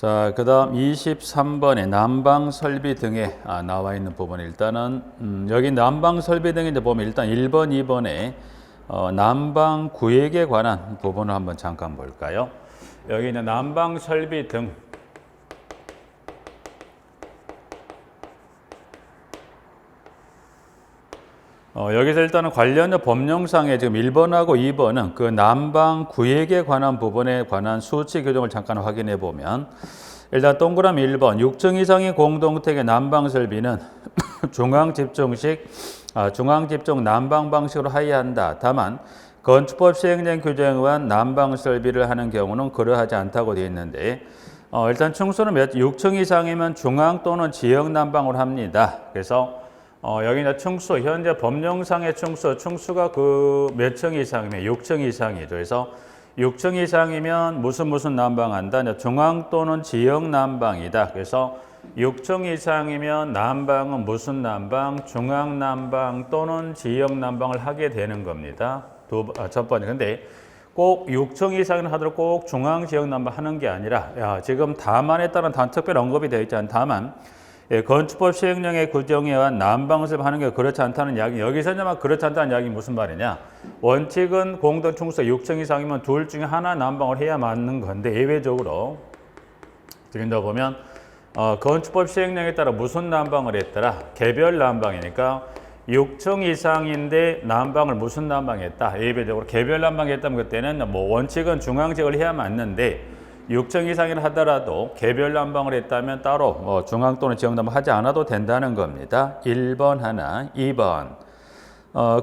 자, 그 다음 23번에 난방 설비 등에 나와 있는 부분 일단은 여기 난방 설비 등에 이제 보면 일단 1번, 2번에 난방 구획에 관한 부분을 한번 잠깐 볼까요? 여기 있는 난방 설비 등 여기서 일단은 관련 법령상에 지금 1번하고 2번은 그 난방 구획에 관한 부분에 관한 수치 규정을 잠깐 확인해 보면 일단 동그라미 1번 6층 이상의 공동택의 난방 설비는 중앙 집중 난방 방식으로 하여한다. 다만 건축법 시행령 규정에 의한 난방 설비를 하는 경우는 그러하지 않다고 되어 있는데 일단 층수는 6층 이상이면 중앙 또는 지역 난방을 합니다. 그래서 여기 이제 층수, 현재 법령상의 층수가 그 몇 층 이상이면 6층 이상이죠. 그래서 6층 이상이면 무슨 난방한다. 중앙 또는 지역 난방이다. 그래서 6층 이상이면 난방은 무슨 난방? 중앙 난방 또는 지역 난방을 하게 되는 겁니다. 첫 번째. 근데 꼭 6층 이상은 하도록 꼭 중앙 지역 난방 하는 게 아니라 지금 다만에 따른 특별 언급이 되어 있지 않은 다만 건축법 시행령의 규정에 의한 난방을 하는 게 그렇지 않다는 이야기. 여기서 이제 그렇지 않다는 이야기 무슨 말이냐? 원칙은 공동 층수 6층 이상이면 둘 중에 하나 난방을 해야 맞는 건데 예외적으로 지금 더 보면 건축법 시행령에 따라 무슨 난방을 했더라? 개별 난방이니까 6층 이상인데 난방을 무슨 난방했다? 예외적으로 개별 난방했다면 그때는 뭐 원칙은 중앙 지역을 해야 맞는데 6층 이상이라 하더라도 개별 난방을 했다면 따로 중앙 또는 지역 난방 하지 않아도 된다는 겁니다. 1번 하나, 2번.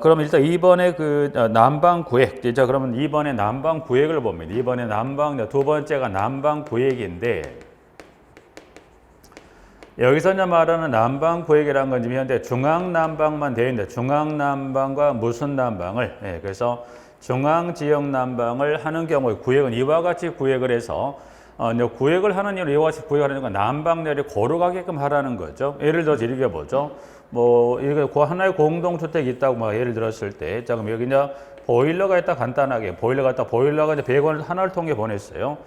그럼 일단 2번의 그 난방 구획. 자, 그러면 2번의 난방 구획을 봅니다. 2번의 난방, 두 번째가 난방 구획인데 여기서 이제 말하는 난방 구획이라는 건 지금 현재 중앙 난방만 되어 있는데 중앙 난방과 무슨 난방을 그래서 중앙 지역 난방을 하는 경우에 구획은 이와 같이 구획을 해서 구획을 하는 이유로 이와 같이 구획하는 건 난방열이 고르가게끔 하라는 거죠. 예를 들어서 이렇게 보죠. 뭐 이게 하나의 공동주택이 있다고 막 예를 들었을 때, 자 그럼 여기 이제 보일러가 있다 간단하게 보일러가 이제 배관을 하나를 통해 보냈어요.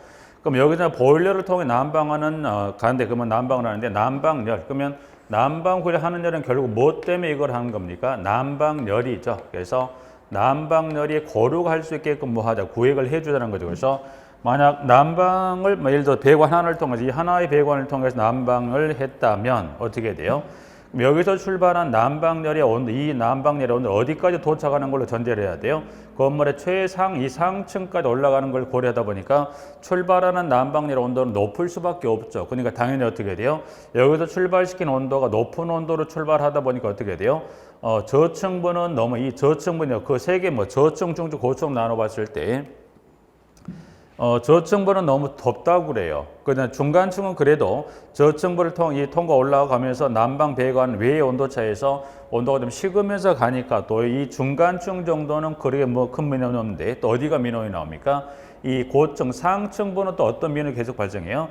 그럼 여기서 보일러를 통해 난방하는 가는데 그러면 난방을 하는데 난방열 그러면 난방 구획 하는 열은 결국 뭐 때문에 이걸 하는 겁니까? 난방열이죠. 그래서 난방열이 고르할 수 있게끔 뭐 하자 구획을 해주자는 거죠. 그래서 만약 난방을 예를 들어 배관 하나를 통해서 이 하나의 배관을 통해서 난방을 했다면 어떻게 돼요? 여기서 출발한 난방열의 온도, 이 난방열의 온도 어디까지 도착하는 걸로 전제를 해야 돼요? 건물의 최상, 이 상층까지 올라가는 걸 고려하다 보니까 출발하는 난방열의 온도는 높을 수밖에 없죠. 그러니까 당연히 어떻게 돼요? 여기서 출발시킨 온도가 높은 온도로 출발하다 보니까 어떻게 돼요? 저층부는 너무 이 저층부는요, 그 세 개 저층, 중층, 고층 나눠봤을 때 저층부는 너무 덥다고 그래요. 그다음 중간층은 그래도 저층부를 통과 올라가면서 난방 배관 외의 온도 차에서 온도가 좀 식으면서 가니까 또 이 중간층 정도는 그렇게 큰 민원이 없는데 또 어디가 민원이 나옵니까? 이 고층, 상층부는 또 어떤 민원이 계속 발생해요?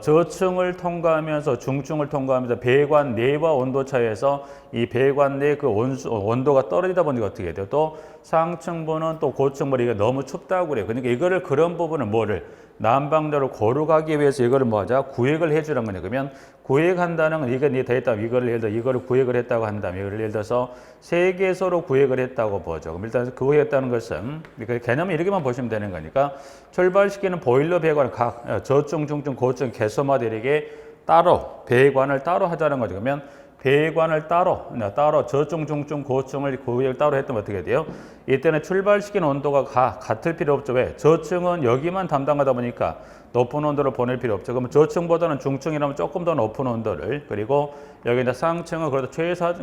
저층을 통과하면서 중층을 통과하면서 배관 내와 온도 차에서 이 배관 내 그 온도가 떨어지다 보니까 어떻게 돼요? 또 상층부는 또 고층부는 이게 너무 춥다고 그래요. 그러니까 이거를 그런 부분을 난방열을 고르가기 위해서 이거를 구획을 해주는 거냐. 그러면 구획한다는 건 이게 돼 있다. 이거를 구획을 했다고 한다면 이거를 예를 들어서 세 개소로 구획을 했다고 보죠. 그럼 일단 구획했다는 것은 개념을 이렇게만 보시면 되는 거니까 출발시키는 보일러 배관을 각 저층, 중층, 고층 개소마다 이렇게 따로 배관을 따로 하자는 거죠. 그러면 배관을 따로 저층, 중층, 고층을 구획을 따로 했다면 어떻게 돼요? 이때는 출발시키는 온도가 같을 필요 없죠. 왜? 저층은 여기만 담당하다 보니까 높은 온도를 보낼 필요 없죠. 그러면 저층보다는 중층이라면 조금 더 높은 온도를 그리고 여기 이제 상층은 그래도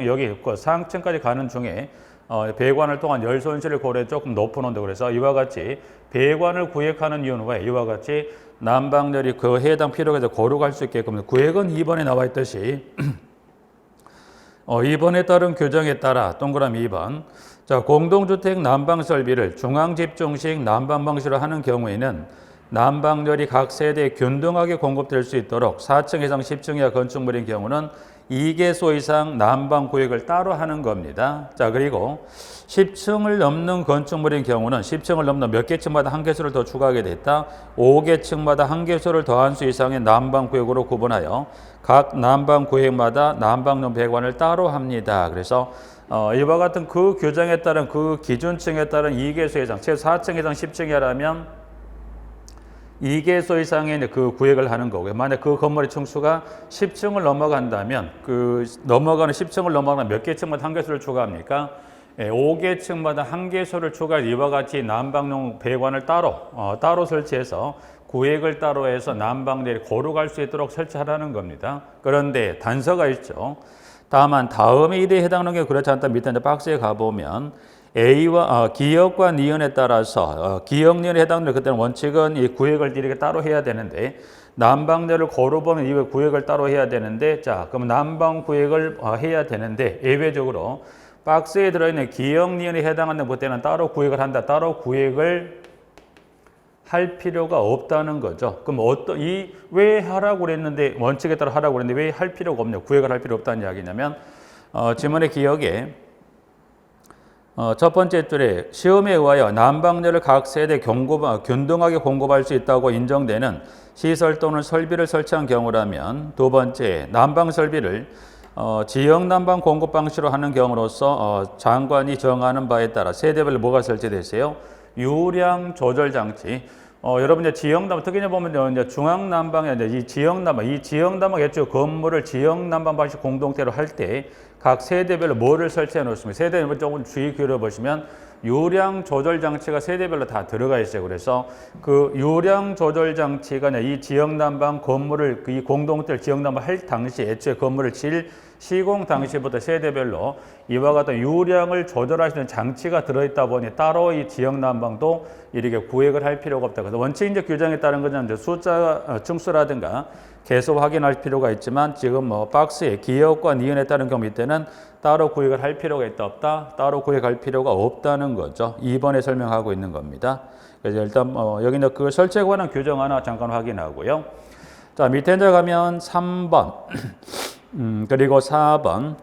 여기 상층까지 가는 중에 배관을 통한 열 손실을 고려해 조금 높은 온도 그래서 이와 같이 배관을 구획하는 이유는 왜? 이와 같이 난방열이 그 해당 필요가 고르갈 수 있게끔 구획은 2번에 나와 있듯이 2번에 따른 규정에 따라 동그라미 2번 자 공동주택 난방 설비를 중앙 집중식 난방 방식으로 하는 경우에는 난방열이 각 세대에 균등하게 공급될 수 있도록 4층 이상 10층 이하 건축물인 경우는 2개소 이상 난방 구획을 따로 하는 겁니다. 자, 그리고 10층을 넘는 건축물인 경우는 10층을 넘는 몇 개층마다 한 개소를 더 추가하게 됐다. 5개층마다 한 개소를 더한 수 이상의 난방 구획으로 구분하여 각 난방 구획마다 난방용 배관을 따로 합니다. 그래서 이와 같은 그 규정에 따른 그 기준층에 따른 2개소 이상, 최소 4층 이상 10층이라면 2개소 이상의 그 구획을 하는 거고요. 만약 그 건물의 층수가 10층을 넘어간다면 그 넘어가는 10층을 넘어가는 몇 개층마다 한 개소를 추가합니까? 5개층마다 한 개소를 추가해 이와 같이 난방용 배관을 따로 설치해서 구획을 따로 해서 난방들이 고루 갈 수 있도록 설치하라는 겁니다. 그런데 단서가 있죠. 다만 다음에 이에 해당하는 게 그렇지 않다. 밑에 박스에 가보면 A와 기역과 니은에 따라서 기역 니은에 해당되는 그때는 원칙은 이 구획을 이렇게 따로 해야 되는데 난방대를 고루 보는 이후에 구획을 따로 해야 되는데 자 그럼 난방 구획을 해야 되는데 예외적으로 박스에 들어있는 기역 니은에 해당하는 그때는 따로 구획을 한다. 따로 구획을 할 필요가 없다는 거죠. 그럼 왜 하라고 그랬는데 원칙에 따라 하라고 그랬는데 왜 할 필요가 없냐? 구획을 할 필요 없다는 이야기냐면 지문의 기역에 첫 번째 줄에 시험에 의하여 난방료를 각 세대 균등하게 공급할 수 있다고 인정되는 시설 또는 설비를 설치한 경우라면 두 번째 난방 설비를 지역 난방 공급 방식으로 하는 경우로서 장관이 정하는 바에 따라 세대별로 뭐가 설치되세요? 유량 조절 장치. 여러분 이제 지역 난방 특히 보면 이제 중앙 난방에 이제 이 지역 난방 애초 건물을 지역 난방 방식 공동체로 할 때 각 세대별로 뭐를 설치해 놓습니다. 세대별로 조금 주의 기울여 보시면 유량 조절 장치가 세대별로 다 들어가 있어요. 그래서 그 유량 조절 장치가 이 지역 난방 건물을 이 공동체를 지역 난방 할 당시 애초에 건물을 시공 당시부터 세대별로 이와 같은 유량을 조절할 수 있는 장치가 들어있다 보니 따로 이 지역 난방도 이렇게 구획을 할 필요가 없다. 그래서 원칙적 규정에 따른 것은 이제 숫자 층수라든가 계속 확인할 필요가 있지만 지금 박스에 기역과 니은에 따른 경우 이때는 따로 구획을 할 필요가 있다 없다. 따로 구획할 필요가 없다는 거죠. 2번에 설명하고 있는 겁니다. 그래서 일단 여기 이제 그 설치에 관한 규정 하나 잠깐 확인하고요. 자 밑에 이제 가면 3번. 그리고 4번,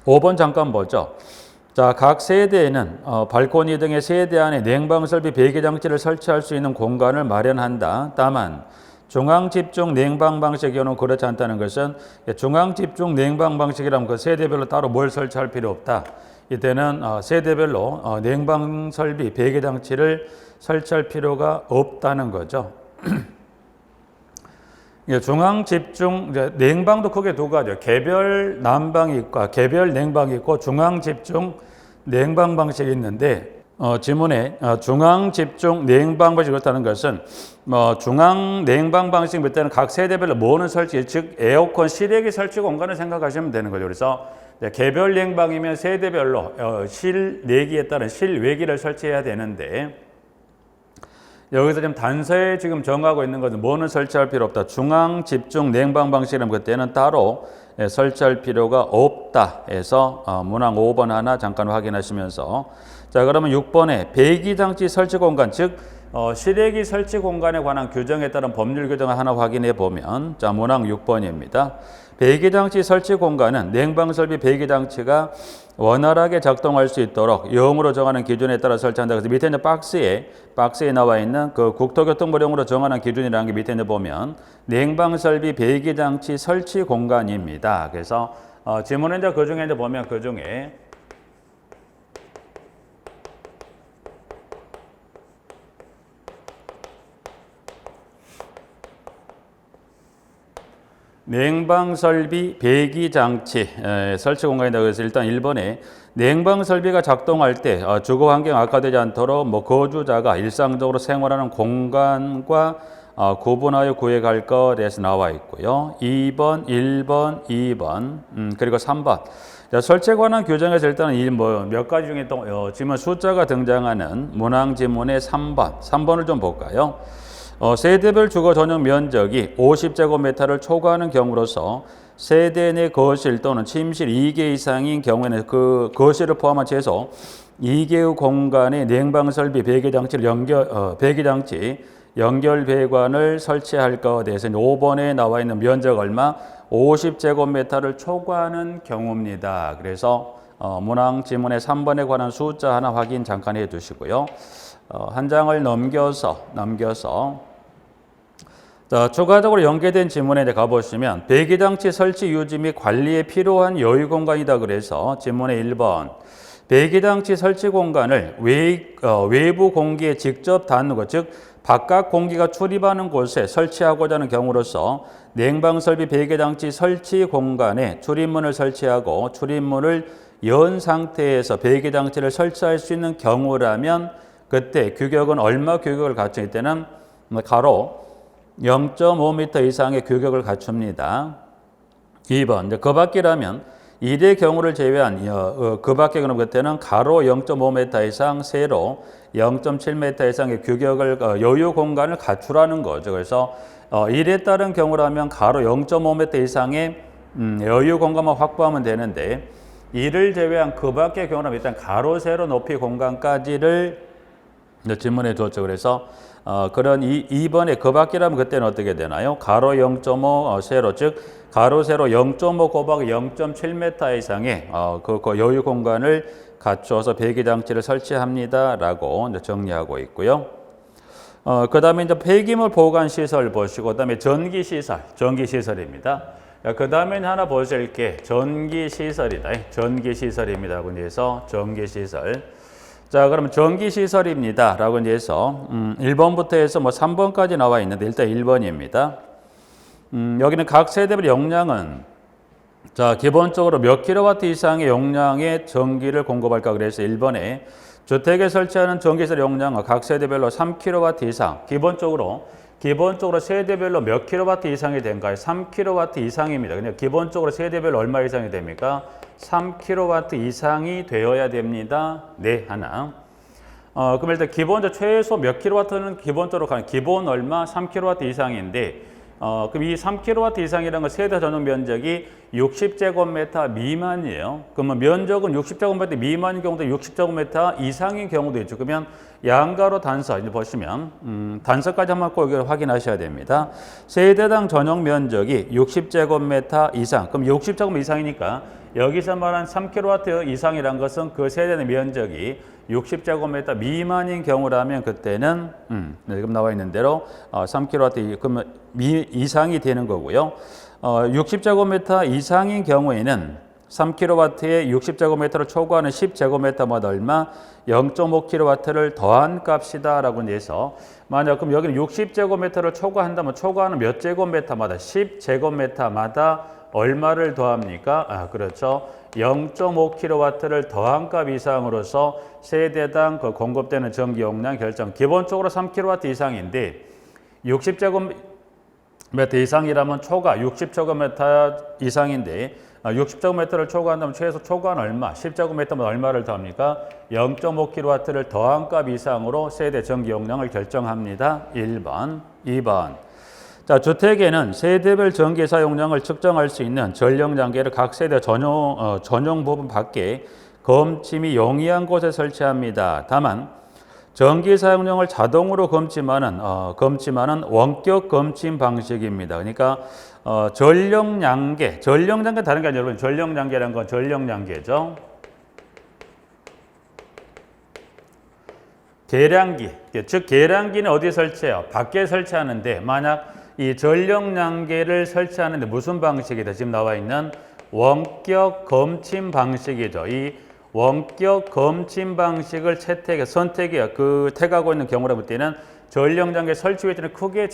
5번 잠깐 보죠. 자, 각 세대에는 발코니 등의 세대 안에 냉방 설비 배기 장치를 설치할 수 있는 공간을 마련한다. 다만 중앙 집중 냉방 방식의 경우는 그렇지 않다는 것은 중앙 집중 냉방 방식이라면 그 세대별로 따로 뭘 설치할 필요 없다. 이때는 세대별로 냉방 설비 배기 장치를 설치할 필요가 없다는 거죠. 중앙 집중 냉방도 크게 두 가지요. 개별 난방이 있고 개별 냉방이 있고 중앙 집중 냉방 방식이 있는데 지문에 중앙 집중 냉방 방식이 그렇다는 것은 중앙 냉방 방식 몇 때는 각 세대별로 뭐는 설치 즉 에어컨 실외기 설치 공간을 생각하시면 되는 거죠. 그래서 개별 냉방이면 세대별로 실내기에 따른 실외기를 설치해야 되는데 여기서 지금 단서에 지금 정하고 있는 것은 뭐는 설치할 필요 없다. 중앙 집중 냉방 방식이라면 그때는 따로 설치할 필요가 없다 해서 문항 5번 하나 잠깐 확인하시면서 자 그러면 6번에 배기장치 설치 공간 즉 실외기 설치 공간에 관한 규정에 따른 법률 규정을 하나 확인해 보면 자 문항 6번입니다. 배기장치 설치 공간은 냉방설비 배기장치가 원활하게 작동할 수 있도록 0으로 정하는 기준에 따라 설치한다. 그래서 밑에 있는 박스에 나와 있는 그 국토교통부령으로 정하는 기준이라는 게 밑에 있는 보면 냉방설비 배기장치 설치 공간입니다. 그래서 지문은 이제 그 중에 이제 보면 그 중에 냉방설비 배기장치 설치 공간이다. 그래서 일단 1번에 냉방설비가 작동할 때 주거환경 악화되지 않도록 거주자가 일상적으로 생활하는 공간과 구분하여 구획할 것에서 나와 있고요. 2번, 1번, 2번 그리고 3번 설치에 관한 규정에서 일단은 몇 가지 중에 또 지문 숫자가 등장하는 문항 지문의 3번을 좀 볼까요? 세대별 주거 전용 면적이 50제곱미터를 초과하는 경우로서 세대 내 거실 또는 침실 2개 이상인 경우에는 그 거실을 포함한 최소 2개의 공간에 냉방설비 배기장치를 배기장치 연결 배관을 설치할 것에 대해서 5번에 나와 있는 면적 얼마? 50제곱미터를 초과하는 경우입니다. 그래서 문항 지문의 3번에 관한 숫자 하나 확인 잠깐 해 두시고요. 한 장을 넘겨서 자, 추가적으로 연계된 지문에 가보시면 배기장치 설치 유지 및 관리에 필요한 여유 공간이다. 그래서 지문의 1번 배기장치 설치 공간을 외부 공기에 직접 닿는 것, 즉 바깥 공기가 출입하는 곳에 설치하고자 하는 경우로서 냉방설비 배기장치 설치 공간에 출입문을 설치하고 출입문을 연 상태에서 배기장치를 설치할 수 있는 경우라면 그때 규격은 얼마 규격을 갖추기 때는 가로 0.5m 이상의 규격을 갖춥니다. 2번 그 밖이라면 이대 경우를 제외한 그 밖의 경우 그때는 가로 0.5m 이상, 세로 0.7m 이상의 규격을 여유 공간을 갖추라는 거죠. 그래서 이에 따른 경우라면 가로 0.5m 이상의 여유 공간만 확보하면 되는데 이를 제외한 그 밖의 경우라면 일단 가로, 세로 높이 공간까지를 질문해 줬죠. 그래서 그런 2번에 그 밖이라면 그때는 어떻게 되나요? 가로 0.5, 세로, 즉 가로, 세로 0.5 곱하기 0.7m 이상의 그 여유 공간을 갖춰서 배기장치를 설치합니다라고 이제 정리하고 있고요. 그 다음에 이제 폐기물 보관 시설 보시고, 그 다음에 전기 시설입니다. 그 다음에 하나 보실 게 전기 시설이다. 전기 시설입니다. 그래서 전기 시설. 자, 그러면 전기 시설입니다. 라고 이제 해서 1번부터 해서 뭐 3번까지 나와 있는데 일단 1번입니다. 여기는 각 세대별 용량은 자, 기본적으로 몇 킬로와트 이상의 용량의 전기를 공급할까? 그래서 1번에 주택에 설치하는 전기시설 용량은 각 세대별로 3킬로와트 이상. 기본적으로 세대별로 몇 킬로와트 이상이 된가요? 3킬로와트 이상입니다. 그냥 기본적으로 세대별로 얼마 이상이 됩니까? 3킬로와트 이상이 되어야 됩니다. 네, 하나. 그럼 일단 기본적으로 최소 몇 킬로와트는 기본적으로 가는 기본 얼마? 3킬로와트 이상인데 그럼 이 3킬로와트 이상이라는 건 세대 전용 면적이 60제곱미터 미만이에요. 그러면 면적은 60제곱미터 미만인 경우도 60제곱미터 이상인 경우도 있죠. 그러면 양가로 단서 이제 보시면 단서까지 한번 꼭 확인하셔야 됩니다. 세대당 전용 면적이 60제곱미터 이상. 그럼 60제곱미터 이상이니까 여기서 말한 3킬로와트 이상이란 것은 그 세대의 면적이 60제곱미터 미만인 경우라면 그때는 지금 나와 있는 대로 3킬로와트 그러면 이상이 되는 거고요. 60제곱미터 이상인 경우에는 3킬로와트에 60제곱미터를 초과하는 10제곱미터마다 얼마? 0.5킬로와트를 더한 값이다라고 해서 만약 그럼 여기는 60제곱미터를 초과한다면 초과하는 몇 제곱미터마다 10제곱미터마다 얼마를 더합니까? 그렇죠. 0.5킬로와트를 더한 값 이상으로서 세대당 그 공급되는 전기 용량 결정. 기본적으로 3킬로와트 이상인데 60제곱미터 이상이라면 초과 60제곱미터 이상인데 60제곱미터를 초과한다면 최소 초과는 얼마? 10제곱미터면 얼마를 더합니까? 0.5킬로와트를 더한 값 이상으로 세대 전기 용량을 결정합니다. 1번, 2번. 자, 주택에는 세대별 전기 사용량을 측정할 수 있는 전력 장계를 각 세대 전용 부분 밖에 검침이 용이한 곳에 설치합니다. 다만 전기 사용량을 자동으로 검침하는 원격 검침 방식입니다. 그러니까 전력량계 다른 게 아니라 여러분 전력량계라는 건 전력량계죠. 계량기, 즉 계량기는 어디에 설치해요? 밖에 설치하는데 만약 이 전력량계를 설치하는데 무슨 방식이다? 지금 나와 있는 원격 검침 방식이죠. 이 원격 검침 방식을 택하고 있는 경우라 볼 때는 전력량계 설치 위치는 크게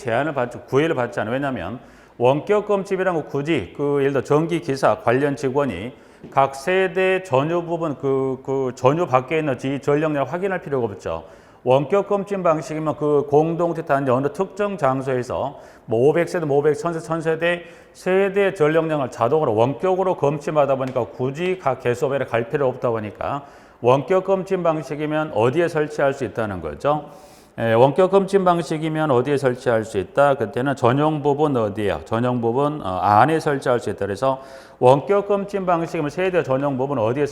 구애를 받지 않아요. 왜냐하면 원격 검침이라는 거 굳이 예를 들어 전기 기사 관련 직원이 각 세대 전유 부분 그 전유 밖에 있는 이 전력량을 확인할 필요가 없죠. 원격 검침 방식이면 그 공동체 단지 어느 특정 장소에서 뭐 500세대, 1000세대, 세대 전력량을 자동으로 원격으로 검침하다 보니까 굳이 각 개소별에 갈 필요 없다 보니까 원격 검침 방식이면 어디에 설치할 수 있다는 거죠. 원격 검침 방식이면 어디에 설치할 수 있다? 그때는 전용 부분 어디에요? 전용 부분 안에 설치할 수 있다. 그래서 원격 검침 방식이면 세대 전용 부분 어디에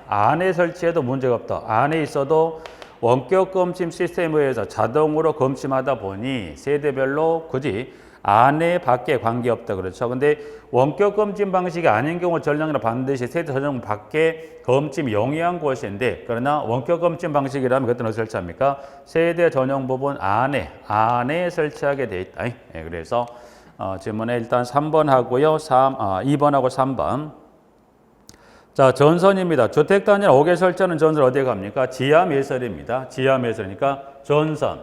안에 설치해도 문제가 없다. 안에 있어도 원격 검침 시스템에 의해서 자동으로 검침하다 보니 세대별로 굳이 안에 밖에 관계없다 그렇죠. 근데 원격 검침 방식이 아닌 경우 전량으로 반드시 세대 전용 밖에 검침이 용이한 곳인데, 그러나 원격 검침 방식이라면 그때는 어디 설치합니까? 세대 전용 부분 안에 설치하게 돼 있다. 예, 그래서 질문에 일단 3번 하고요. 2번하고 3번. 자, 전선입니다. 주택단지나 5개 설치하는 전선 어디에 갑니까? 지하 매설입니다. 지하 매설이니까 전선.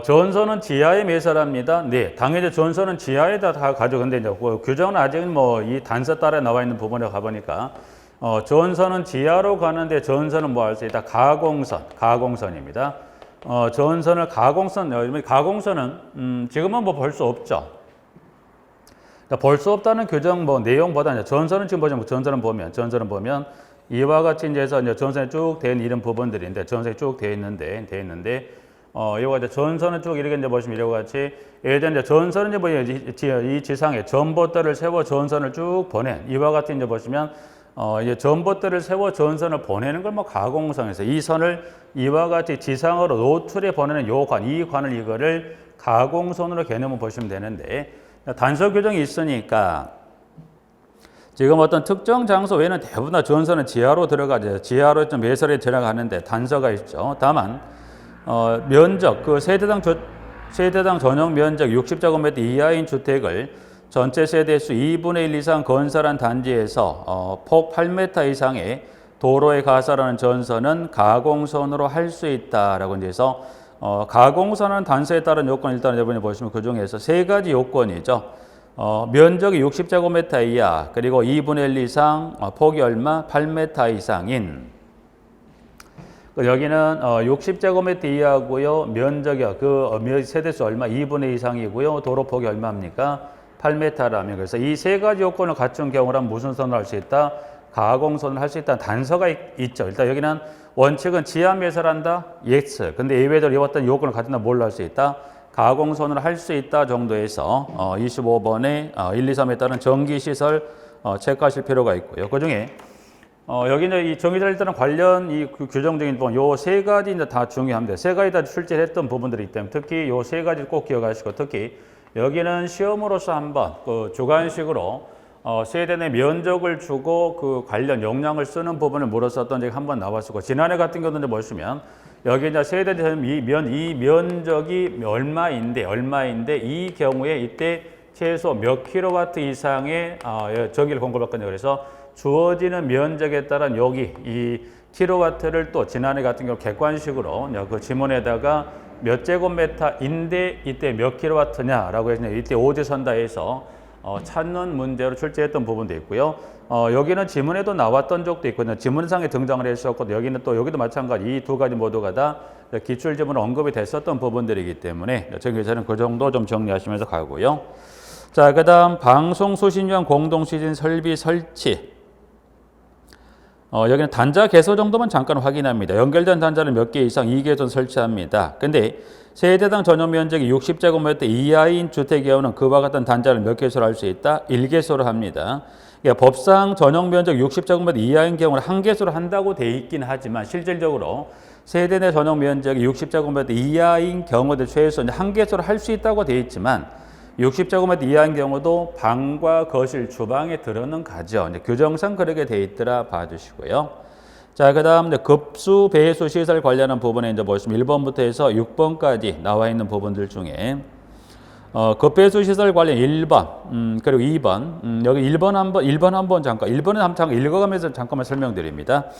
전선은 지하에 매설합니다. 네, 당연히 전선은 지하에다 다 가죠. 근데 이제 규정은 아직은 뭐 이 단서 따라 나와 있는 부분에 가보니까 전선은 지하로 가는데 전선은 뭐 할 수 있다? 가공선입니다. 전선을 가공선은 지금은 뭐 볼 수 없죠. 볼 수 없다는 규정 뭐 내용보다 전선은 지금 보자면 전선은 보면 이와 같이 이제 전선에 쭉 된 이런 부분들인데 전선이 쭉 돼 있는데 이거 이제 전선은 쭉 이렇게 이제 보시면 이와 같이 예를 들어 이제 전선은 이제 뭐 이 지상에 전봇대를 세워 전선을 쭉 보낸 이와 같이 이제 보시면 이제 전봇대를 세워 전선을 보내는 걸 뭐 가공선에서 이 선을 이와 같이 지상으로 노출해 보내는 이 관을 이거를 가공선으로 개념을 보시면 되는데, 단서 규정이 있으니까 지금 어떤 특정 장소 외에는 대부분 다 전선은 지하로 들어가죠. 지하로 좀 매설에 들어가는데 단서가 있죠. 다만 면적, 그 세대당 전용 면적 60제곱미터 이하인 주택을 전체 세대수 2분의 1 이상 건설한 단지에서 폭 8m 이상의 도로에 가설하는 전선은 가공선으로 할 수 있다라고 이제 해서 가공선은 단서에 따른 요건 일단 여러분이 보시면 그 중에서 세 가지 요건이죠. 면적이 60제곱미터 이하, 그리고 2분의 1 이상, 폭이 얼마? 8m 이상인. 여기는 60제곱미터 이하고요. 면적이요. 세대수 얼마? 2분의 2 이상이고요. 도로폭이 얼마입니까? 8m라면. 그래서 이 세 가지 요건을 갖춘 경우라면 무슨 선을 할 수 있다? 가공선을 할 수 있다는 단서가 있죠. 일단 여기는 원칙은 지하 매설한다? yes. 근데 이외에도 어떤 요건을 갖춘다? 뭘로 할 수 있다? 가공선을 할 수 있다 정도에서 25번에 1, 2, 3에 따른 전기시설 체크하실 필요가 있고요. 그 중에 여기는 이 전기잘 일단은 관련 이 규정적인 부분 요 세 가지 이제 다 중요합니다. 세 가지 다 출제했던 부분들이기 때문에 특히 요 세 가지를 꼭 기억하시고, 특히 여기는 시험으로서 한번 그 주관식으로 세대 내 면적을 주고 그 관련 용량을 쓰는 부분을 물었었던 적이 한번 나왔었고, 지난해 같은 경우는 보시면 여기 이제 세대 이 면적이 얼마인데 이 경우에 이때 최소 몇 킬로와트 이상의 전기를 공급받거든요. 그래서 주어지는 면적에 따른 여기 이 킬로와트를 또 지난해 같은 경우 객관식으로 그 지문에다가 몇 제곱미터인데 이때 몇 킬로와트냐라고 해서 이때 오지선다에서 찾는 문제로 출제했던 부분도 있고요. 여기는 지문에도 나왔던 적도 있거든요. 지문상에 등장을 했었고, 여기도 마찬가지 이 두 가지 모두가 다 기출 지문에 언급이 됐었던 부분들이기 때문에 저는 그 정도 좀 정리하시면서 가고요. 자, 그다음 방송수신용 공동수신 설비 설치. 여기는 단자 개소 정도만 잠깐 확인합니다. 연결된 단자를 몇 개 이상 2개 설치합니다. 근데 세대당 전용 면적이 60제곱미터 이하인 주택의 경우는 그와 같은 단자를 몇 개소로 할 수 있다? 1개소로 합니다. 그러니까 법상 전용 면적 60제곱미터 이하인 경우는 1개소로 한다고 돼 있긴 하지만 실질적으로 세대 내 전용 면적이 60제곱미터 이하인 경우도 최소 1개소로 할 수 있다고 돼 있지만 60제곱미터 이하인 경우도 방과 거실, 주방에 들어는 가죠. 이제 규정상 그렇게 돼 있더라 봐주시고요. 자, 그 다음 급수, 배수 시설 관련한 부분에 이제 보시면 1번부터 해서 6번까지 나와 있는 부분들 중에 급배수 시설 관련 1번, 그리고 2번, 여기 1번 한번 잠깐 읽어가면서 잠깐만 설명드립니다.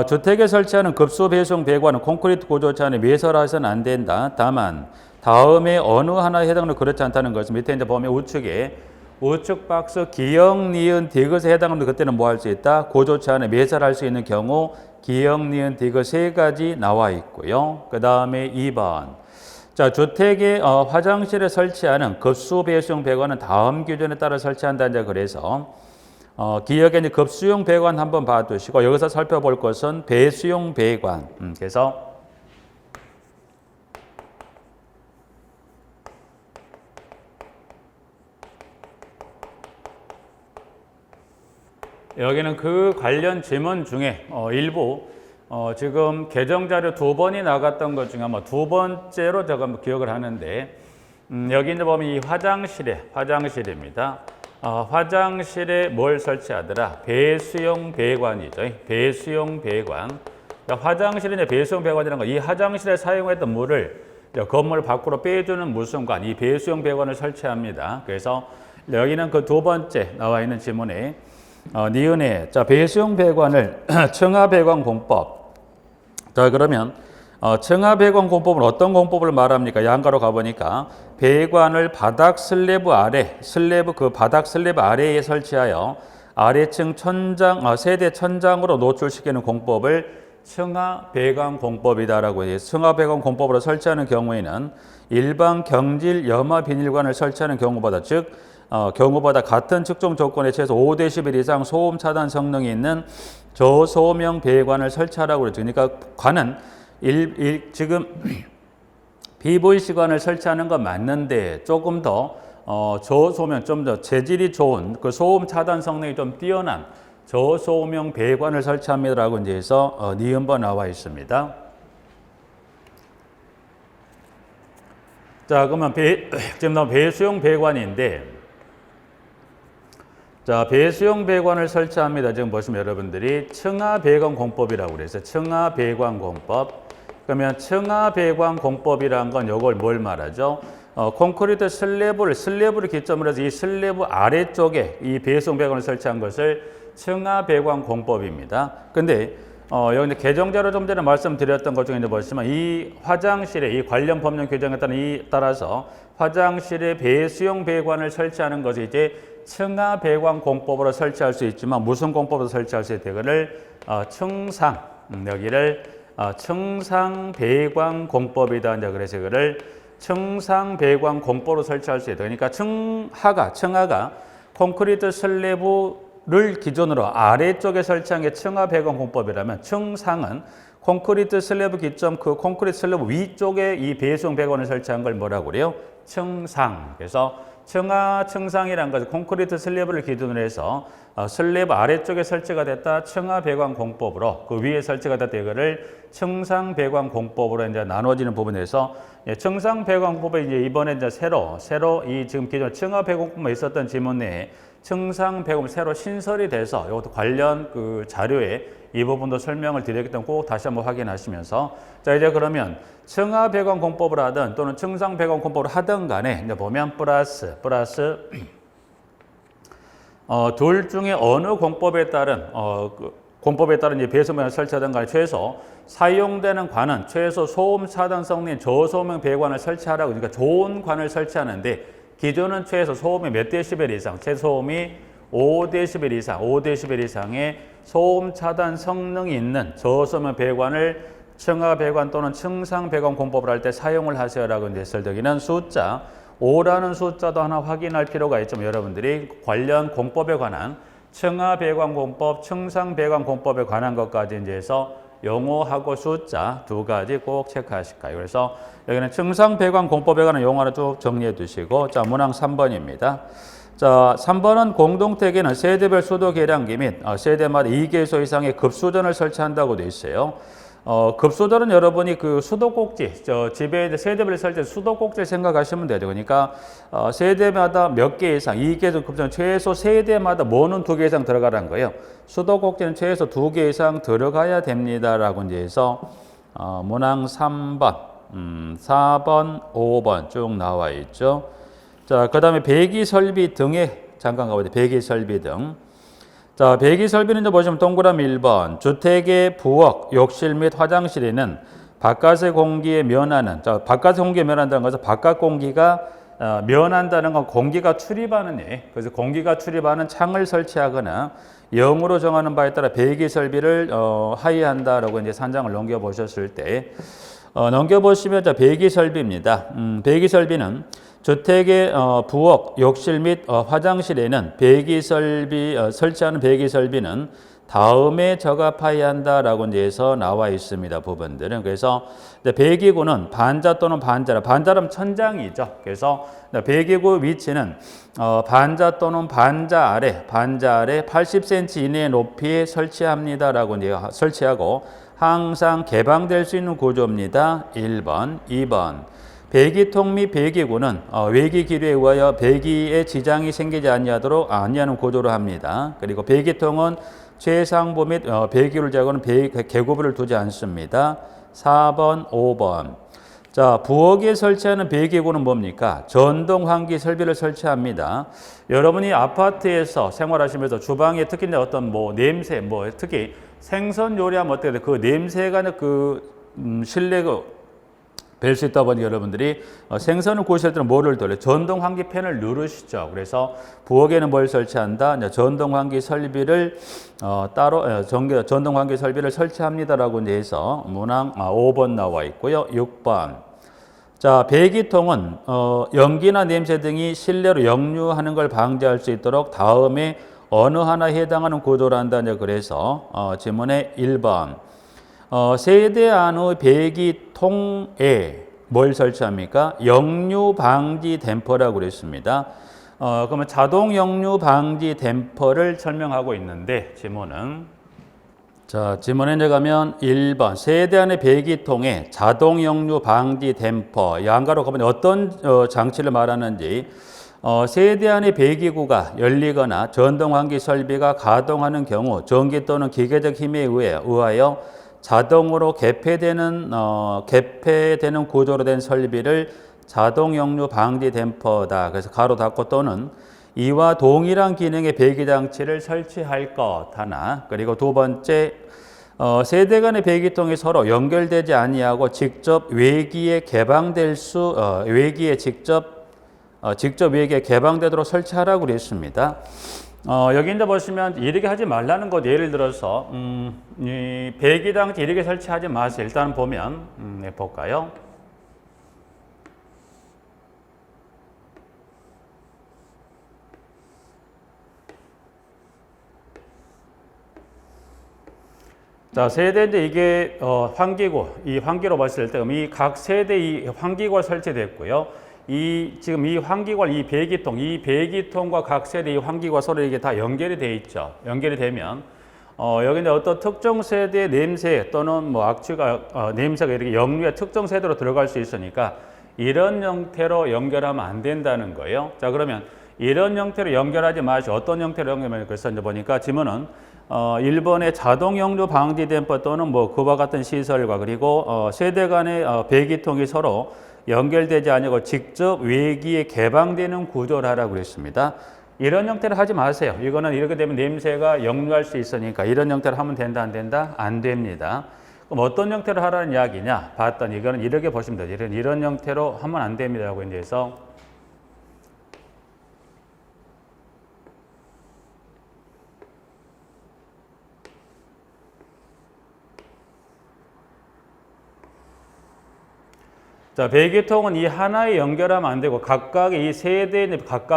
주택에 설치하는 급수, 배수용 배관은 콘크리트 구조체 안에 매설하여서는 안 된다. 다만 다음에 어느 하나에 해당하는 그렇지 않다는 것은 밑에 이제 보면 우측 박스 기역, 니은, 디귿에 해당하는 그때는 뭐 할 수 있다? 구조체 안에 매설할 수 있는 경우 기역, 니은, 디귿 세 가지 나와 있고요. 그 다음에 2번. 자, 주택의 화장실에 설치하는 급수, 배수용 배관은 다음 기준에 따라 설치한다. 이제 그래서 기역에 이제 급수용 배관 한번 봐두시고 여기서 살펴볼 것은 배수용 배관. 그래서 여기는 그 관련 지문 중에 일부 지금 개정자료 2번이 나갔던 것 중에 아마 2번째로 제가 기억을 하는데, 여기 이제 보면 이 화장실입니다. 화장실에 뭘 설치하더라? 배수용 배관이죠. 배수용 배관. 그러니까 화장실에 이제 배수용 배관이라는 거, 이 화장실에 사용했던 물을 건물 밖으로 빼주는 무슨관, 이 배수용 배관을 설치합니다. 그래서 여기는 그 2번째 나와 있는 지문에 니은에 자 배수용 배관을 청하배관 공법. 자 그러면 청하배관 공법은 어떤 공법을 말합니까? 양가로 가보니까 배관을 바닥 슬래브 아래, 그 바닥 슬래브 아래에 설치하여 아래층 천장, 세대 천장으로 노출시키는 공법을 청하배관 공법이다라고 해서 청하배관 공법으로 설치하는 경우에는 일반 경질 염화 비닐관을 설치하는 경우보다 경우보다 같은 측정 조건에 최소 5dB 이상 소음 차단 성능이 있는 저소음형 배관을 설치하라고 그러죠. 그러니까 관은 지금 PVC관을 설치하는 건 맞는데 조금 더 저소음형, 좀 더 재질이 좋은 그 소음 차단 성능이 좀 뛰어난 저소음형 배관을 설치합니다라고 이제 해서 니은번 나와 있습니다. 자, 그러면 지금 나온 배수용 배관인데, 자, 배수용 배관을 설치합니다. 지금 보시면 여러분들이 청하배관 공법이라고 그래서 청하배관 공법. 그러면 청하배관 공법이란 건 이걸 뭘 말하죠? 콘크리트 슬래브를 기점으로 해서 이 슬래브 아래쪽에 이 배수용 배관을 설치한 것을 청하배관 공법입니다. 근데 여기 개정자료 좀 전에 말씀드렸던 것 중에 이제 보시면 이 화장실에 이 관련 법령 규정에 따라서 화장실에 배수용 배관을 설치하는 것이 이제 청하배관 공법으로 설치할 수 있지만 무슨 공법으로 설치할 수 있다? 이거를 여기를 청상배관 공법이다. 이제 그래서 이거를 청상배관 공법으로 설치할 수 있다. 그러니까 청하가 콘크리트 슬래브를 기준으로 아래쪽에 설치한 게 청하배관 공법이라면 청상은 콘크리트 슬래브 기점 그 콘크리트 슬래브 위쪽에 이 배수용 배관을 설치한 걸 뭐라고 그래요? 청상. 그래서 청상이라는 것은 콘크리트 슬래브를 기준으로 해서 슬래브 아래쪽에 설치가 됐다 청하배관 공법으로 그 위에 설치가 됐다 이거를 청상배관 공법으로 이제 나눠지는 부분에서 청상배관 공법에 이제 이번에 이제 새로 이 지금 기존 청하배관 공법에 있었던 지문 내에 청상배관 새로 신설이 돼서 이것도 관련 그 자료에 이 부분도 설명을 드렸기 때문에 꼭 다시 한번 확인하시면서 자 이제 그러면 청하배관 공법을 하든 또는 청상배관 공법을 하든 간에 이제 보면 플러스 둘 중에 어느 공법에 따른 이제 배수면을 설치하든 간에 최소 사용되는 관은 최소 소음 차단 성능인 저소음형 배관을 설치하라고. 그러니까 좋은 관을 설치하는데 기존은 최소 소음이 몇 데시벨 이상, 최소음이 5dB 이상의 소음 차단 성능이 있는 저소음형 배관을 청하배관 또는 청상배관 공법을 할 때 사용을 하세요라고 이제 했을 때 여기는 숫자 5라는 숫자도 하나 확인할 필요가 있지만 여러분들이 관련 공법에 관한 청하배관 공법, 청상배관 공법에 관한 것까지 이제 해서 용어하고 숫자 2가지 꼭 체크하실 거예요. 그래서 여기는 청상배관 공법에 관한 용어를 쭉 정리해 두시고 자 문항 3번입니다. 자 3번은 공동택에는 세대별 수도 계량기 및 세대마다 2개소 이상의 급수전을 설치한다고 되어 있어요. 급수전은 여러분이 그 수도꼭지, 집에 세대별 설치 수도꼭지를 생각하시면 되죠. 그러니까 세대마다 몇 개 이상, 2개소 급수전 최소 세대마다 뭐는 2개 이상 들어가라는 거예요. 수도꼭지는 최소 2개 이상 들어가야 됩니다라고 이제 해서 문항 3번, 4번, 5번 쭉 나와 있죠. 자, 그 다음에 배기 설비 등에 잠깐 가보죠. 배기 설비 등. 자, 배기 설비는 이제 보시면 동그라미 1번. 주택의 부엌, 욕실 및 화장실에는 바깥의 공기에 면하는, 자, 바깥의 공기에 면한다는 것은 바깥 공기가 면한다는 건 공기가 출입하는 그래서 공기가 출입하는 창을 설치하거나 0으로 정하는 바에 따라 배기 설비를 하의한다라고 이제 산장을 넘겨 보셨을 때 넘겨보시면 자, 배기 설비입니다. 배기 설비는 주택의 부엌, 욕실 및 화장실에는 설치하는 배기 설비는 다음에 적합하여야 한다라고 이제 해서 나와 있습니다. 부분들은. 그래서 배기구는 반자 또는 반자라면 천장이죠. 그래서 배기구 위치는 반자 또는 반자 아래 80cm 이내의 높이에 설치합니다라고 이제 설치하고 항상 개방될 수 있는 구조입니다. 1번, 2번. 배기통 및 배기구는 외기 기류에 의하여 배기에 지장이 생기지 아니하는 구조로 합니다. 그리고 배기통은 최상부 및 배기를 제거하는 계구부를 두지 않습니다. 4번, 5번. 자, 부엌에 설치하는 배기구는 뭡니까? 전동 환기 설비를 설치합니다. 여러분이 아파트에서 생활하시면서 주방에 특히 어떤 냄새, 특히 생선 요리하면 어떻게 돼? 그 냄새가 실내 뵐 수 있다 보니 여러분들이 생선을 구우실 때는 뭐를 돌려요? 전동 환기팬을 누르시죠. 그래서 부엌에는 뭘 설치한다? 전동 환기 설비를 따로 전동 환기 설비를 설치합니다라고 이제 해서 문항 5번 나와 있고요. 6번. 자, 배기통은 연기나 냄새 등이 실내로 역류하는 걸 방지할 수 있도록 다음에 어느 하나에 해당하는 구조란다. 그래서 지문의 1번. 세대 안의 배기통에 뭘 설치합니까? 역류 방지 댐퍼라고 그랬습니다. 그러면 자동 역류 방지 댐퍼를 설명하고 있는데 지문은 지문에 이제 가면 1번 세대 안의 배기통에 자동 역류 방지 댐퍼 양가로 가면 어떤 장치를 말하는지 세대 안의 배기구가 열리거나 전동 환기 설비가 가동하는 경우 전기 또는 기계적 힘에 의하여 자동으로 개폐되는 구조로 된 설비를 자동 역류 방지 댐퍼다. 그래서 가로 닫고 또는 이와 동일한 기능의 배기 장치를 설치할 것 하나. 그리고 두 번째 세대 간의 배기통이 서로 연결되지 아니하고 직접 외기에 개방되도록 설치하라고 그랬습니다. 여기 이제 보시면 이렇게 하지 말라는 것 예를 들어서 이 배기장치 이렇게 설치하지 마세요. 일단 보면 볼까요? 자, 세대인데 이게 환기구, 이 환기로 봤을 때 이 각 세대 이 환기구가 설치됐고요. 지금 이 환기관, 이 배기통과 각 세대 이 환기구가 서로 이게 다 연결이 돼 있죠. 연결이 되면, 여기 이제 어떤 특정 세대의 냄새 또는 냄새가 이렇게 역류의 특정 세대로 들어갈 수 있으니까 이런 형태로 연결하면 안 된다는 거예요. 자, 그러면 이런 형태로 연결하지 마시고 어떤 형태로 연결하면 그래서 이제 보니까 지문은 1번의 자동 역류 방지 댐퍼 또는 그와 같은 시설과 그리고 세대 간의 배기통이 서로 연결되지 아니고 직접 외기에 개방되는 구조를 하라고 그랬습니다. 이런 형태를 하지 마세요. 이거는 이렇게 되면 냄새가 역류할 수 있으니까 이런 형태로 하면 된다, 안 된다? 안 됩니다. 그럼 어떤 형태로 하라는 이야기냐? 봤더니 이거는 이렇게 보시면 돼요. 이런 형태로 하면 안 됩니다. 라고 이제 해서 자, 배기통은 이 하나에 연결하면 안 되고 각각의 이 세대, 각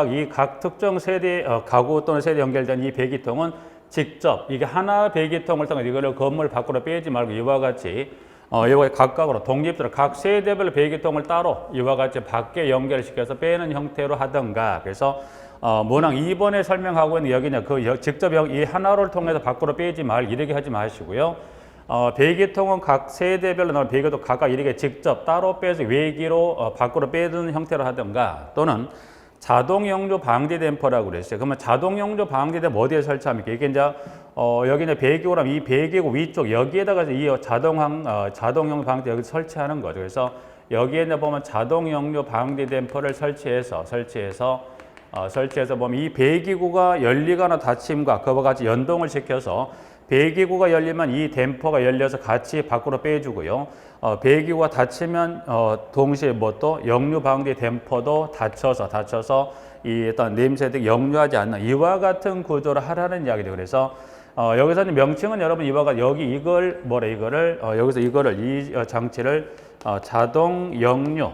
특정 세대, 가구 또는 세대 연결된 이 배기통은 직접 이게 하나 배기통을 통해 이거를 건물 밖으로 빼지 말고 이와 같이 이거 각각으로 독립적으로 각 세대별 배기통을 따로 이와 같이 밖에 연결시켜서 빼는 형태로 하던가. 그래서 문항 2번에 설명하고 있는 여기냐 직접 이 하나를 통해서 밖으로 빼지 이렇게 하지 마시고요. 배기통은 각 세대별로 나온 배기도 각각 이렇게 직접 따로 빼서 외기로 밖으로 빼두는 형태로 하던가 또는 자동 역류 방지 댐퍼라고 그랬어요. 그러면 자동 역류 방지 댐퍼 어디에 설치합니까? 이게 이제 여기 이제 배기구라면 이 배기구 위쪽 여기에다가 이 자동 역류 방지 여기 설치하는 거죠. 그래서 여기에 이제 보면 자동 역류 방지 댐퍼를 설치해서 보면 이 배기구가 열리거나 닫힘과 그와 같이 연동을 시켜서 배기구가 열리면 이 댐퍼가 열려서 같이 밖으로 빼주고요. 배기구가 닫히면 동시에 또 역류 방지 댐퍼도 닫혀서 이 어떤 냄새 등 역류하지 않는 이와 같은 구조를 하라는 이야기죠. 그래서 여기서는 명칭은 여러분 이와 같이 여기서 이 장치를 자동 역류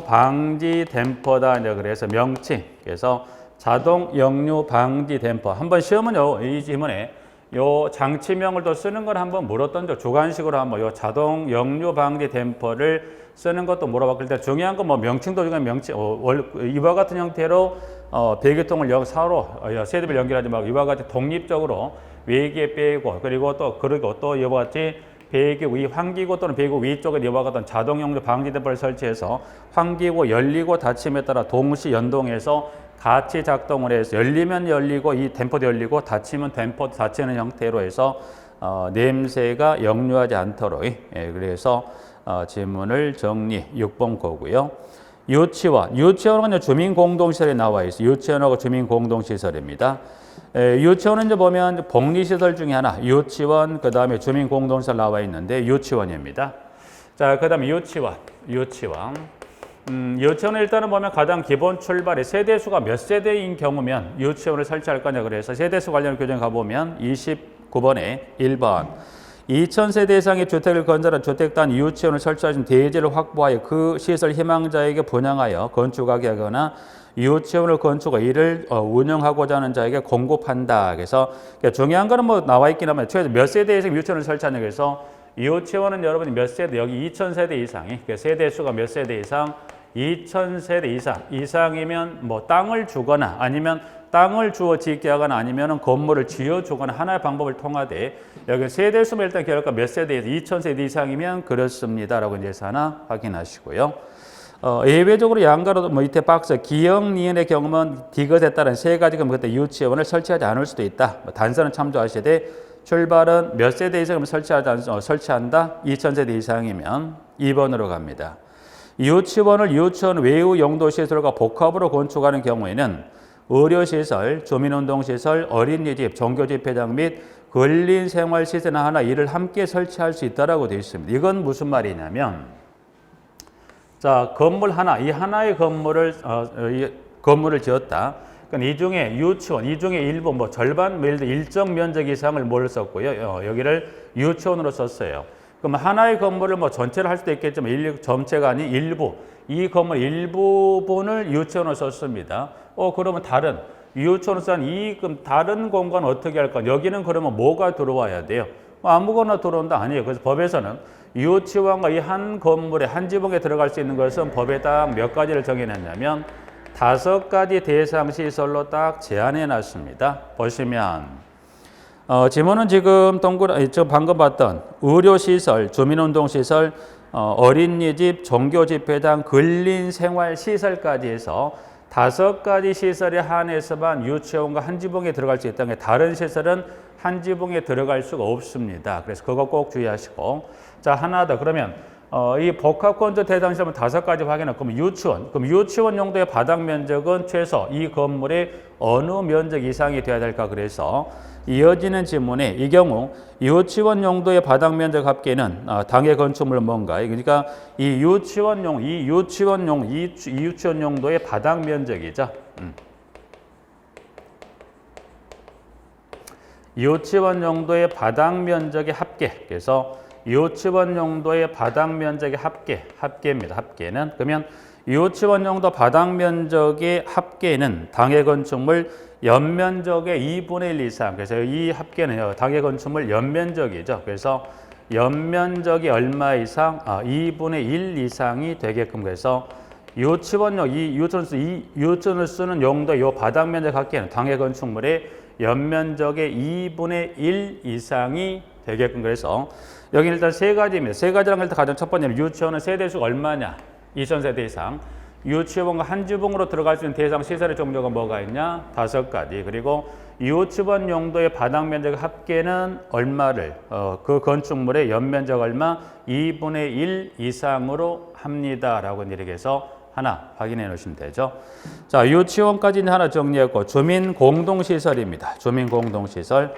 방지 댐퍼다. 그래서 명칭. 그래서 자동 역류 방지 댐퍼. 한번 시험은 이 지문에 요 장치명을 또 쓰는 걸 한번 물었던 적 주관식으로 한번 요 자동 역류 방지 댐퍼를 쓰는 것도 물어봤을 때 중요한 건 뭐 명칭도 중요한 명칭 이와 같은 형태로 배기통을 사로 세대별 연결하지 말고 이와 같이 독립적으로 외기에 빼고 그리고 또 이와 같이 배기 위 환기구 또는 배기 위쪽에 이와 같은 자동 역류 방지 댐퍼를 설치해서 환기구 열리고 닫힘에 따라 동시 연동해서 같이 작동을 해서 열리면 열리고 이 댐퍼도 열리고 닫히면 댐퍼도 닫히는 형태로 해서 냄새가 역류하지 않도록 그래서 질문을 정리 6번 거고요. 유치원은 주민공동시설에 나와 있어요. 유치원하고 주민공동시설입니다. 유치원은 이제 보면 복리시설 중에 하나 유치원 그 다음에 주민공동시설 나와 있는데 유치원입니다. 자, 그 다음에 유치원은 일단은 보면 가장 기본 출발이 세대수가 몇 세대인 경우면 유치원을 설치할 거냐 그래서 세대수 관련 규정 가보면 29번에 1번 2000세대 이상의 주택을 건설한 주택단 유치원을 설치하신 대지를 확보하여 그 시설 희망자에게 분양하여 건축하게 하거나 유치원을 건축하고 이를 운영하고자 하는 자에게 공급한다. 그래서 중요한 거는 뭐 나와 있긴 하면 최소 몇 세대 이상 유치원을 설치하냐 그래서 유치원은 여러분이 몇 세대 여기 2000세대 이상이 세대 수가 몇 세대 이상 2000세대 이상이면 뭐 땅을 주거나 아니면 땅을 주어 짓게 하거나 아니면 건물을 지어 주거나 하나의 방법을 통하되 여기 세대 수면 일단 결과 몇 세대 2000세대 이상이면 그렇습니다라고 이제 하나 확인하시고요. 예외적으로 양가로 밑에 박스 기역 니은의 경우는 디귿에 따른 세 가지 그때 유치원을 설치하지 않을 수도 있다. 단서는 참조하시되 출발은 몇 세대 이상이면 설치한다. 2000세대 이상이면 2번으로 갑니다. 유치원 외의 용도시설과 복합으로 건축하는 경우에는 의료시설, 주민운동시설, 어린이집, 종교집회장 및 근린생활시설 하나 이를 함께 설치할 수 있다고 되어 있습니다. 이건 무슨 말이냐면 자, 건물 하나, 이 하나의 건물을 지었다. 그러니까 이 중에 유치원, 이 중에 일부, 뭐 절반, 예를 들어 일정 면적 이상을 뭘 썼고요. 여기를 유치원으로 썼어요. 그럼 하나의 건물을 뭐 전체를 할 수도 있겠지만 전체가 아닌 일부, 이 건물 일부분을 유치원으로 썼습니다. 그러면 다른 유치원으로 쓴 그럼 다른 공간은 어떻게 할까? 여기는 그러면 뭐가 들어와야 돼요? 아무거나 들어온다 아니에요. 그래서 법에서는 유치원과 이 한 건물에 한 지붕에 들어갈 수 있는 것은 법에 딱 몇 가지를 정해놨냐면 5가지 대상 시설로 딱 제한해 놨습니다. 보시면 지문은 지금 방금 봤던 의료시설, 주민운동시설, 어린이집, 종교집회당, 근린생활시설까지 해서 5가지 시설에 한해서만 유치원과 한 지붕에 들어갈 수 있다는 게 다른 시설은 한 지붕에 들어갈 수가 없습니다. 그래서 그거 꼭 주의하시고 자 하나 더 그러면 이 복합건축 대상 시설은 5가지 확인할 거면 그럼 유치원 용도의 바닥 면적은 최소 이 건물의 어느 면적 이상이 돼야 될까 그래서 이어지는 질문에 이 경우 유치원 용도의 바닥 면적 합계는 당해 건축물은 뭔가요? 그러니까 이 유치원 용도의 바닥 면적이죠. 유치원 용도의 바닥 면적의 합계. 그래서 유치원 용도의 바닥 면적의 합계입니다. 합계는 그러면 유치원 용도 바닥 면적의 합계는 당해 건축물 연면적의 2분의 1 이상. 그래서 이 합계는 당해 건축물 연면적이죠. 그래서 연면적이 얼마 이상? 2분의 1 이상이 되게끔 그래서 유치원을 쓰는 용도의 이 바닥 면적 합계는 당해 건축물의 연면적의 2분의 1 이상이 되게끔 그래서 여기 일단 세 가지입니다. 세 가지라는 걸 가장 첫 번째는 유치원은 세대수가 얼마냐? 2000세대 이상. 유치원과 한 지붕으로 들어갈 수 있는 대상 시설의 종류가 뭐가 있냐? 5가지. 그리고 유치원 용도의 바닥 면적 합계는 얼마를 그 건축물의 연면적 얼마? 2분의 1 이상으로 합니다라고 이렇게 해서 하나 확인해 놓으시면 되죠. 자, 유치원까지는 하나 정리했고 주민공동시설입니다. 주민공동시설.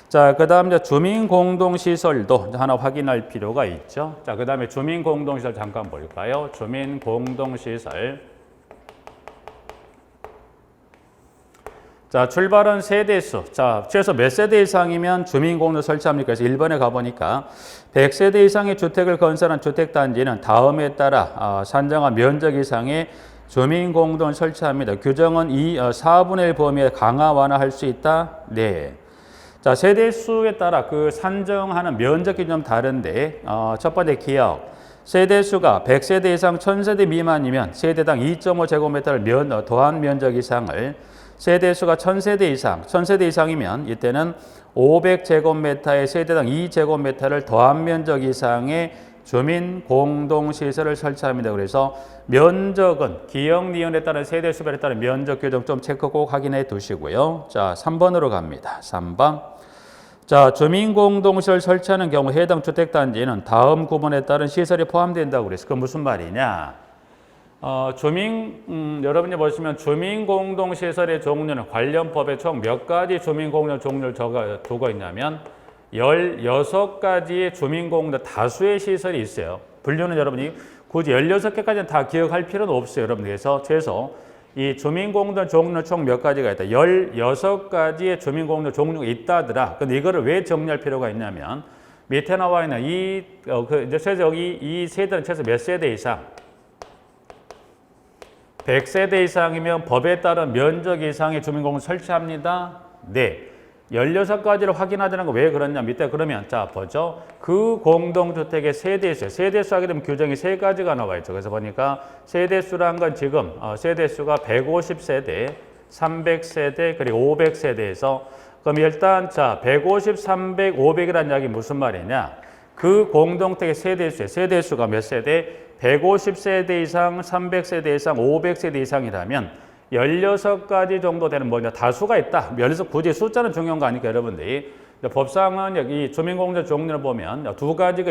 자, 그 다음 주민공동시설도 하나 확인할 필요가 있죠. 자, 그 다음에 주민공동시설 잠깐 볼까요? 주민공동시설. 자, 출발은 세대수. 자, 최소 몇 세대 이상이면 주민공동 설치합니까? 그래서 1번에 가보니까 100세대 이상의 주택을 건설한 주택단지는 다음에 따라 산정한 면적 이상의 주민공동을 설치합니다. 규정은 이 4분의 1 범위에 강화 완화할 수 있다? 네. 자, 세대수에 따라 그 산정하는 면적이 좀 다른데 첫 번째 기억. 세대수가 100세대 이상 1000세대 미만이면 세대당 2.5제곱미터를 더한 면적 이상을, 세대수가 1000세대 이상, 1000세대 이상이면 이때는 500제곱미터의 세대당 2제곱미터를 더한 면적 이상의 주민 공동시설을 설치합니다. 그래서 면적은 기역, 니은에 따른 세대 수별에 따른 면적 규정 좀 체크 꼭 확인해 두시고요. 자, 3번으로 갑니다. 3번. 자, 주민 공동시설 설치하는 경우 해당 주택단지는 다음 구분에 따른 시설이 포함된다고 그래서 그 무슨 말이냐? 여러분이 보시면 주민공동시설의 종류는 관련 법에 총 몇 가지 주민공동 종류를 두고 있냐면 16가지의 주민공동 다수의 시설이 있어요. 분류는 여러분이 굳이 16개까지는 다 기억할 필요는 없어요. 여러분. 그래서 최소 이 주민공동 종류는 총 몇 가지가 있다. 16가지의 주민공동 종류가 있다더라. 근데 이거를 왜 정리할 필요가 있냐면 밑에 나와 있는 이제 최소 여기 이 세대는 최소 몇 세대 이상? 100세대 이상이면 법에 따른 면적 이상의 주민공동 설치합니다. 네. 16가지를 확인하자는 거 왜 그러냐. 밑에 그러면 자 보죠. 그 공동주택의 세대수. 세대수 하게 되면 규정이 3가지가 나와 있죠. 그래서 보니까 세대수란 건 지금 세대수가 150세대, 300세대, 그리고 500세대에서 그럼 일단 자 150, 300, 500이라는 이야기 무슨 말이냐. 그 공동주택의 세대수에 세대수가 몇 세대? 150세대 이상, 300세대 이상, 500세대 이상이라면 16가지 정도 되는 뭐냐 다수가 있다. 그래서 굳이 숫자는 중요한 거 아니까 여러분들이 법상은 여기 주민공동 종류를 보면 2가지가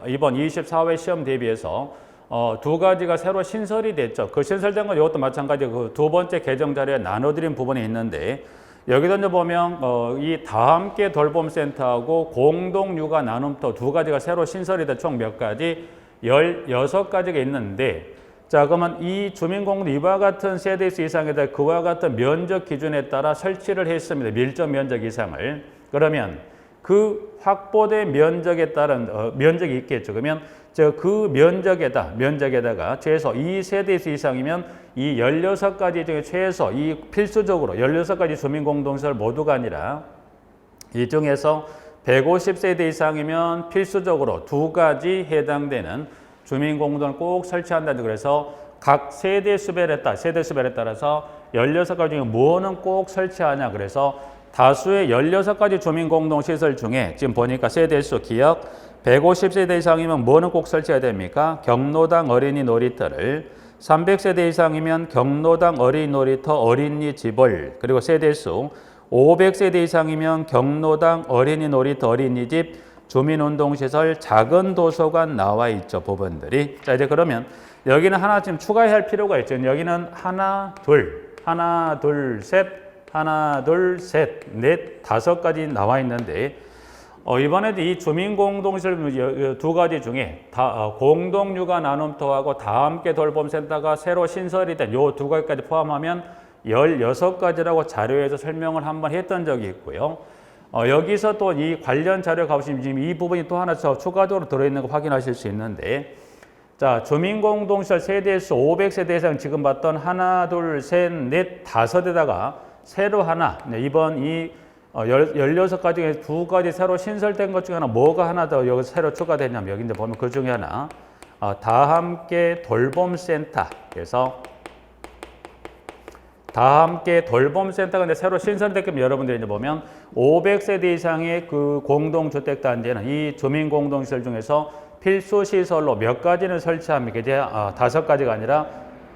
이번 24회 시험 대비해서 2가지가 새로 신설이 됐죠. 그 신설된 건 이것도 마찬가지 그 두 번째 개정 자료에 나눠드린 부분이 있는데 여기도 이제 보면 이 다함께 돌봄센터하고 공동육아 나눔터 2가지가 새로 신설이 된 총 몇 가지? 16가지가 있는데 자, 그러면 이 주민공동 이와 같은 세대수 이상에다 그와 같은 면적 기준에 따라 설치를 했습니다. 밀접 면적 이상을. 그러면 그 확보된 면적에 따른 면적이 있겠죠. 그러면 그 면적에다가 최소 2세대수 이상이면 이 16가지 중에 최소 이 필수적으로 16가지 주민공동시설 모두가 아니라 이 중에서 150세대 이상이면 필수적으로 2가지 해당되는 주민공동을 꼭 설치한다. 그래서 각 세대수별에 따라서 16가지 중에 뭐는 꼭 설치하냐. 그래서 다수의 16가지 주민공동시설 중에 지금 보니까 세대수 기억 150세대 이상이면 뭐는 꼭 설치해야 됩니까? 경로당 어린이 놀이터를, 300세대 이상이면 경로당 어린이 놀이터 어린이집을, 그리고 세대수 500세대 이상이면 경로당 어린이 놀이터 어린이집 주민운동시설 작은 도서관 나와 있죠. 부분들이. 자, 이제 그러면 여기는 하나 지금 추가해야 할 필요가 있죠. 여기는 하나, 둘, 셋, 넷, 5가지 나와 있는데 이번에도 이 주민공동시설 2가지 중에 공동육아 나눔터하고 다함께 돌봄센터가 새로 신설이 된 요 2가지까지 포함하면 16가지라고 자료에서 설명을 한번 했던 적이 있고요. 여기서 또 이 관련 자료 가보시면 지금 이 부분이 또 하나 추가적으로 들어있는 거 확인하실 수 있는데 자, 주민공동시설 세대수 500세대 이상 지금 봤던 하나, 둘, 셋, 넷, 5에다가 새로 하나, 이번 이 16가지 중에 2가지 새로 신설된 것 중에 하나 뭐가 하나 더 여기 새로 추가되냐면 여기 이제 보면 그 중에 하나 다함께 돌봄센터. 그래서 다함께 돌봄센터가 이제 새로 신설됐기 여러분들이 이제 보면 500세대 이상의 그 공동주택단지는 이 주민공동시설 중에서 필수시설로 몇 가지는 설치합니까? 이제 5가지가 아니라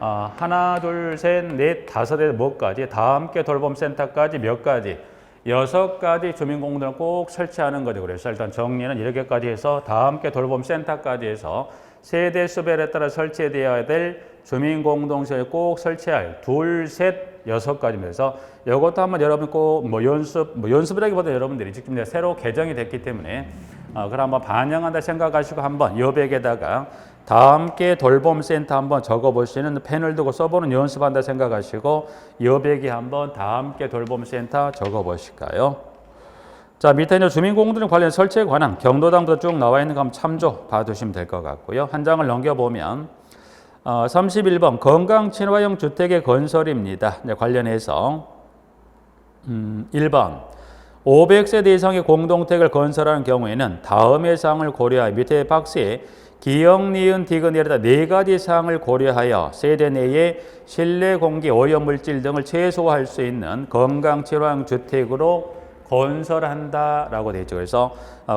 하나, 둘, 셋, 넷, 5에 뭐까지? 다함께 돌봄센터까지 몇 가지? 6가지 주민공동을 꼭 설치하는 거죠. 그래서 일단 정리는 이렇게까지 해서 다함께 돌봄센터까지 해서 세대수별에 따라 설치되어야 될 주민공동시설에 꼭 설치할 2, 셋, 6가지입니다. 그래서 이것도 한번 여러분 꼭 연습이라기보다 여러분들이 직접 새로 개정이 됐기 때문에 그럼 한번 반영한다 생각하시고 한번 여백에다가 다함께 돌봄센터 한번 적어보시는 펜을 두고 써보는 연습한다 생각하시고 여백에 한번 다함께 돌봄센터 적어보실까요? 자, 밑에 있는 주민공동 관련 설치에 관한 경로당부터 쭉 나와 있는 거 한번 참조 봐두시면 될 것 같고요. 한 장을 넘겨보면 31번 건강 친화형 주택의 건설입니다. 관련해서 1번 500세대 이상의 공동택을 건설하는 경우에는 다음의 사항을 고려하여 밑에 박스에 기역, 니은, 디귿이라다 4가지 사항을 고려하여 세대 내에 실내 공기, 오염 물질 등을 최소화할 수 있는 건강 친화형 주택으로 건설한다라고 되어 있죠. 그래서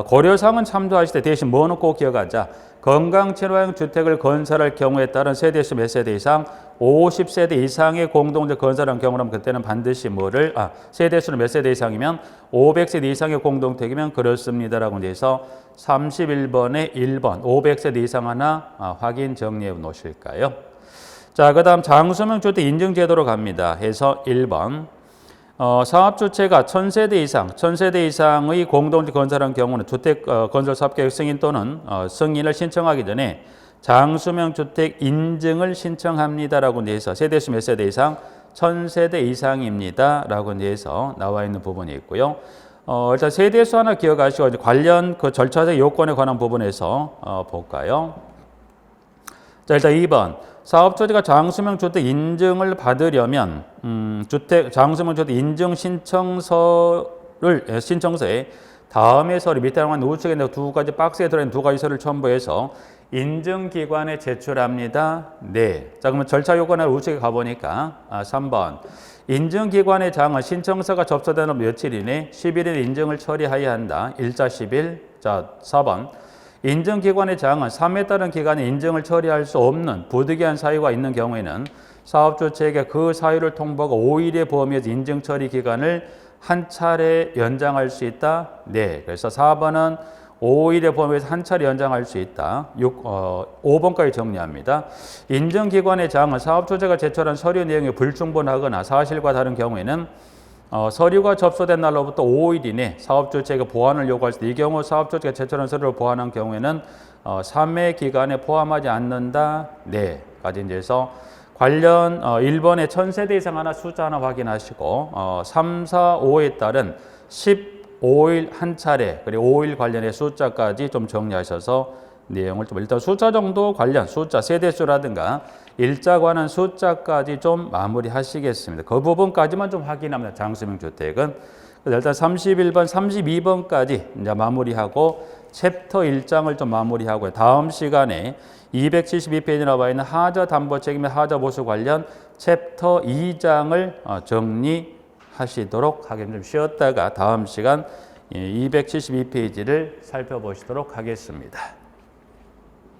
고려사항은 참조하실 때 대신 뭐는 꼭 기억하자. 건강 친화형 주택을 건설할 경우에 따른 세대수 몇 세대 이상 50세대 이상의 공동택 건설한 경우라면 그때는 반드시 뭐를 세대수는 몇 세대 이상이면 500세대 이상의 공동택이면 그렇습니다라고 돼서 31번에 1번 500세대 이상 하나 확인 정리해 놓으실까요? 자, 그다음 장수명 주택 인증 제도로 갑니다. 해서 1번 사업주체가 1000세대 이상, 1000세대 이상의 공동체 건설한 경우는 주택 건설 사업계획 승인 또는 승인을 신청하기 전에 장수명 주택 인증을 신청합니다라고 해서 세대수 몇 세대 이상? 1000세대 이상입니다. 라고 해서 나와 있는 부분이 있고요. 일단 세대수 하나 기억하시고 관련 그 절차적 요건에 관한 부분에서 볼까요? 자, 일단 2번. 사업주체가 장수명 주택 인증을 받으려면 장수명 주택 인증 신청서에 다음의 서류 밑에 나온 우측에 두 가지 박스에 들어있는 두 가지 서류를 첨부해서 인증기관에 제출합니다. 네. 자, 그러면 절차 요건을 우측에 가보니까 3번. 인증기관의 장은 신청서가 접수되는 며칠 이내 10일에 인증을 처리해야 한다. 일자 10일. 자, 4번. 인증기관의 장은 3에 따른 기간에 인증을 처리할 수 없는 부득이한 사유가 있는 경우에는 사업주체에게 그 사유를 통보하고 5일의 범위에서 인증 처리 기간을 한 차례 연장할 수 있다. 네. 그래서 4번은 5일의 범위에서 한 차례 연장할 수 있다. 5번까지 정리합니다. 인증기관의 장은 사업주체가 제출한 서류 내용이 불충분하거나 사실과 다른 경우에는 서류가 접수된 날로부터 5일 이내 사업주체가 보완을 요구할 수 있다. 이 경우 사업주체가 제출한 서류를 보완한 경우에는 3회 기간에 포함하지 않는다. 네. 까지 이제 해서 관련 1번에 1000세대 이상 하나 숫자 하나 확인하시고 3, 4, 5에 따른 15일 한 차례 그리고 5일 관련의 숫자까지 좀 정리하셔서 내용을 좀 일단 숫자 정도 관련 숫자 세대수라든가 일자 관한 숫자까지 좀 마무리하시겠습니다. 그 부분까지만 좀 확인합니다. 장수명 주택은 일단 31번, 32번까지 이제 마무리하고 챕터 1장을 좀 마무리하고요. 다음 시간에 272페이지에 나와 있는 하자 담보 책임 및 하자 보수 관련 챕터 2장을 정리하시도록 하겠습니다. 좀 쉬었다가 다음 시간 272페이지를 살펴보시도록 하겠습니다.